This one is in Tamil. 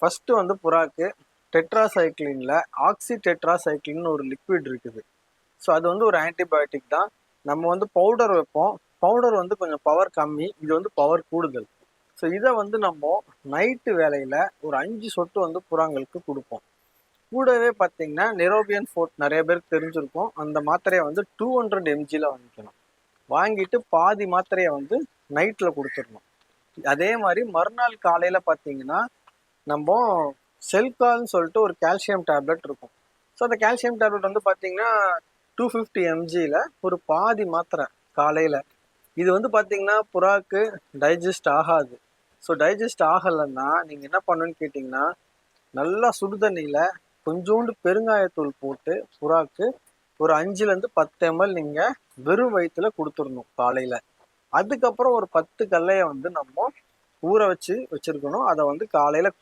ஃபர்ஸ்ட் வந்து புறாக்கு டெட்ராசைக்ளின்ல ஆக்சி டெட்ராசைக்ளின் ஒரு லிக்விட் இருக்குது. ஸோ அது வந்து ஒரு ஆன்டிபயோட்டிக் தான். நம்ம வந்து பவுடர் வைப்போம். பவுடர் வந்து கொஞ்சம் பவர் கம்மி, இது வந்து பவர் கூடுதல். ஸோ இதை வந்து நம்ம நைட்டு வேலையில் ஒரு 5 சொட்டு வந்து புறாங்களுக்கு கொடுப்போம். கூடவே பார்த்தீங்கன்னா நெரோபியன் ஃபோர்ட் நிறைய பேருக்கு தெரிஞ்சிருக்கும். அந்த மாத்திரையை வந்து 200 mgல வாங்கிக்கணும். வாங்கிட்டு பாதி மாத்திரையை வந்து நைட்டில் கொடுத்துடணும். அதே மாதிரி மறுநாள் காலையில் பார்த்தீங்கன்னா நம்ம செல்கால்னு சொல்லிட்டு ஒரு கால்சியம் டேப்லெட் இருக்கும். ஸோ அந்த கால்சியம் டேப்லெட் வந்து பார்த்தீங்கன்னா 250 mgல ஒரு பாதி மாத்திரை காலையில். இது வந்து பார்த்தீங்கன்னா புறாக்கு டைஜஸ்ட் ஆகாது. ஸோ டைஜஸ்ட் ஆகலைன்னா நீங்கள் என்ன பண்ணுன்னு கேட்டிங்கன்னா, நல்லா சுடுதண்ணியில் கொஞ்சோண்டு பெருங்காயத்தூள் போட்டு புறாக்கு ஒரு 5லேருந்து 10 ml நீங்கள் வெறும் வயிற்றுல கொடுத்துடணும் காலையில். அதுக்கப்புறம் ஒரு 10 கல்லையை வந்து நம்ம ஊற வச்சிருக்கணும். அதை வந்து காலையில்